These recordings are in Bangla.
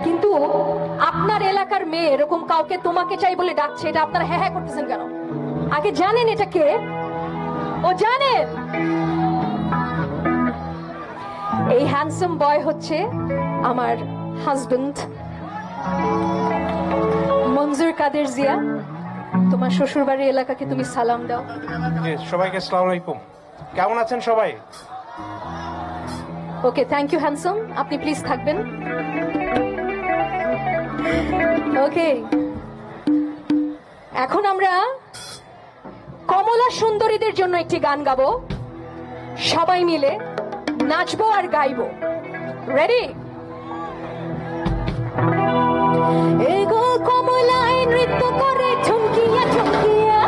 কিন্তু আপনার এলাকার মেয়ে এরকম কাউকে তোমাকে চাই বলে ডাকছে, এটা আপনারা হ্যাঁ হ্যাঁ করতেছেন কেন? আগে জানেন এটা কে? ও জানেন এই হ্যান্ডসাম বয় হচ্ছে আমার হাজবেন্ড মনজুর কাদের জিয়া। তোমার শ্বশুর বাড়ির এলাকাকে তুমি সালাম দাও। সবাইকে আসসালামু আলাইকুম। কেমন আছেন সবাই? ওকে, থ্যাংক ইউ হ্যান্ডসাম, আপনি প্লিজ থাকবেন। ওকে, এখন আমরা কমলা সুন্দরীদের জন্য একটি গান গাবো, সবাই মিলে নাচবো আর গাইবো। রেডি? এগো কমলায় নৃত্য করে ঝুমকিয়া ঝুমকিয়া,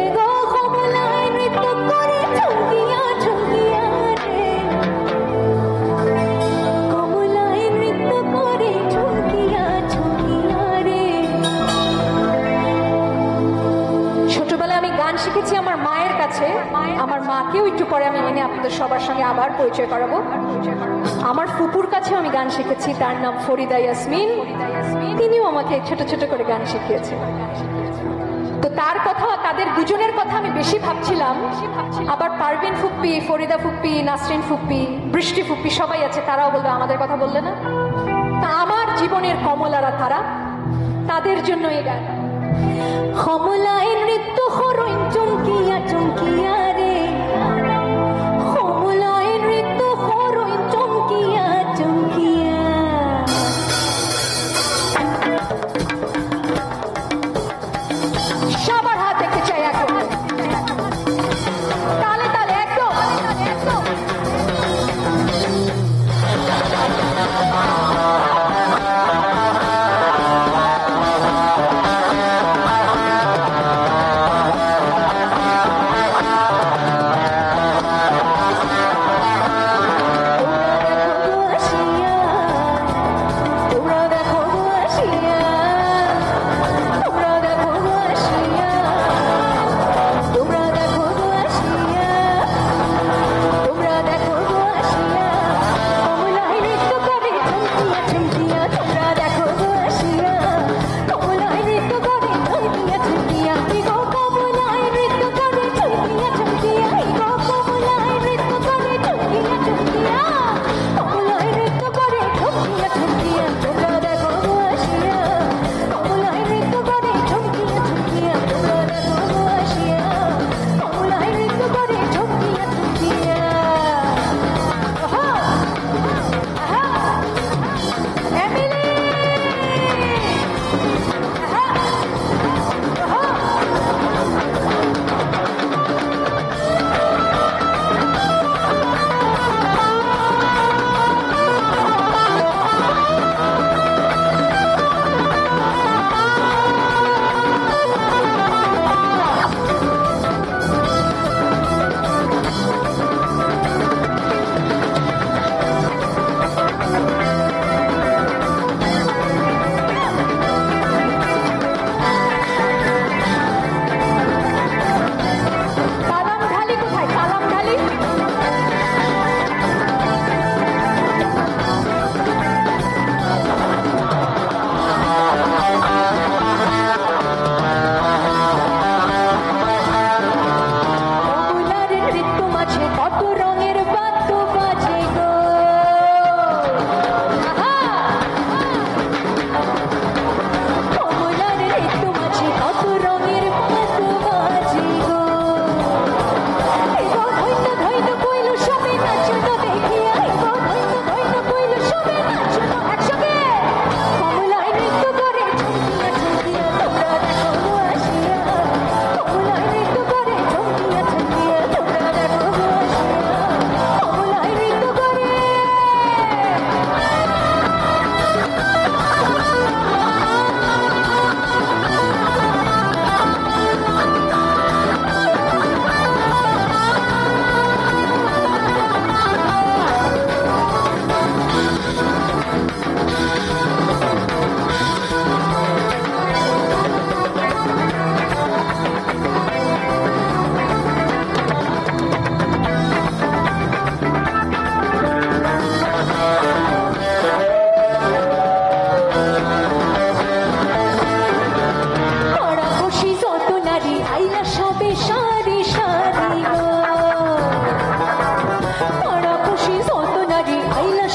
এগো কমলায় নৃত্য করে ঝুমকিয়া ঝুমকিয়া রে, কমলায় নৃত্য করে ঝুমকিয়া ঝুমকিয়া রে। ছোটবেলায় আমি গান শিখেছি আমার মায়ের কাছে, আমার মাকেও একটু পরে আমি এনে আপনাদের সবার সঙ্গে আবার পরিচয় করাবো। আমার ফুপুর কাছেও আমি গান শিখেছি, তার নাম ফরিদা ইয়াসমিন, তিনিও আমাকে ছোট ছোট করে গান শিখিয়েছে। তো তার কথা, তাদের দুজনের কথা আমি বেশি ভাবছিলাম। আবার পারভিন ফুপ্পি, ফরিদা ফুপ্পি, নাসরিন ফুপ্পি, বৃষ্টি ফুপ্পি সবাই আছে, তারাও বলবে আমাদের কথা বললে না। তা আমার জীবনের কমলারা তারা, তাদের জন্য এই গান। কমলায় নৃত্য হরইন চমকিয়া চমকিয়া রে, কমলায় নৃত্য হরইন চমকিয়া চমকিয়া। সবার হাত দেখতে চাই একদম তালে তালে, একদম একদম।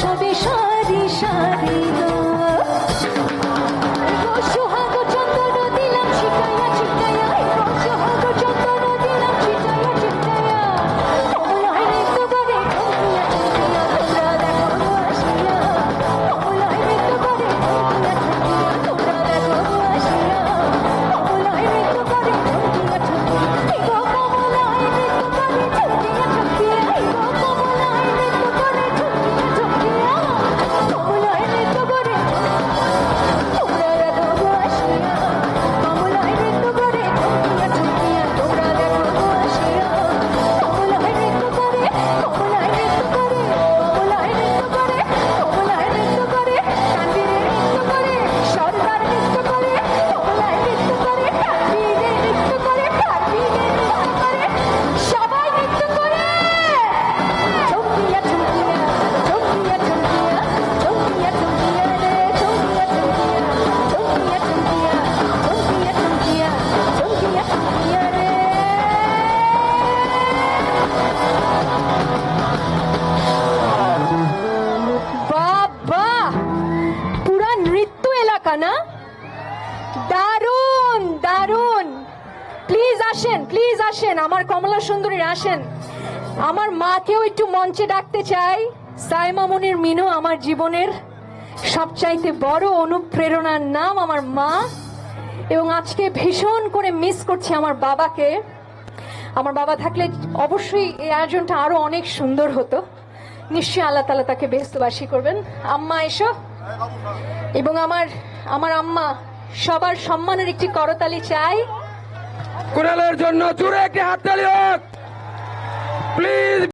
সবে সারি সারি গো। সোহাগ চন্দন দিলাম ছিটাইয়া ছিটাইয়া, সোহাগ চন্দন দিলাম ছিটাইয়া ছিটাইয়া, কমলায় নৃত্য করে ঠুকিয়া ঠুকিয়া, তোমরা দেখো গো আসিয়া, কমলায় নৃত্য করে ঠুকিয়া ঠুকিয়া, তোমরা দেখো গো আসিয়া, কমলায় নৃত্য করে ঠুকিয়া ঠুকিয়া, এই গো কমলায় নৃত্য করে ঠুকিয়া ঠুকিয়া, এই গো কমলায় নৃত্য করে ঠুকিয়া ঠুকিয়া, কমলায় নৃত্য করে তোমরা দেখো গো আসিয়া, কমলায় নৃত্য করে ঠুকিয়া ঠুকিয়া, তোমরা দেখো গো আসিয়া, কমলায় নৃত্য করে, কমলায় নৃত্য করে, কমলায় নৃত্য করে, কমলায় নৃত্য করে, কান্দিরে নৃত্য করে, সর্দার নৃত্য করে, কমলায় নৃত্য করে, কান্দিরে নৃত্য করে, কান্দিরে নৃত্য করে, সবাই নৃত্য করে। চমকিয়া চমকিয়া, চমকিয়া চমকিয়া, চমকিয়া চমকিয়া রে, চমকিয়া চমকিয়া, চমকিয়া চমকিয়া, চমকিয়া চমকিয়া, চমকিয়া চমকিয়া রে। বাবা, পুরা নৃত্য এলাকা না? দারুণ দারুণ। প্লিজ আসেন, প্লিজ আসেন, আমার কমলা সুন্দরীর আসেন। আমার মাকেও একটু মঞ্চে ডাকতে চাই। সাইমা মুনির মিনু আমার জীবনের সবচাইতে বড় অনুপ্রেরণার নাম আমার মা, এবং আজকে ভীষণ করে মিস করছি আমার বাবাকে। আমার বাবা থাকলে অবশ্যই এই আয়োজনটা আরো অনেক সুন্দর হতো। নিশ্চয়ই আল্লাহ তাআলা তাকে বেহেশতবাসী করবেন। আম্মা এসো, এবং আমার আম্মা, সবার সম্মানের একটি করতালি চাই। কুণালের জন্য জোরে একটি হাততালি হোক প্লিজ।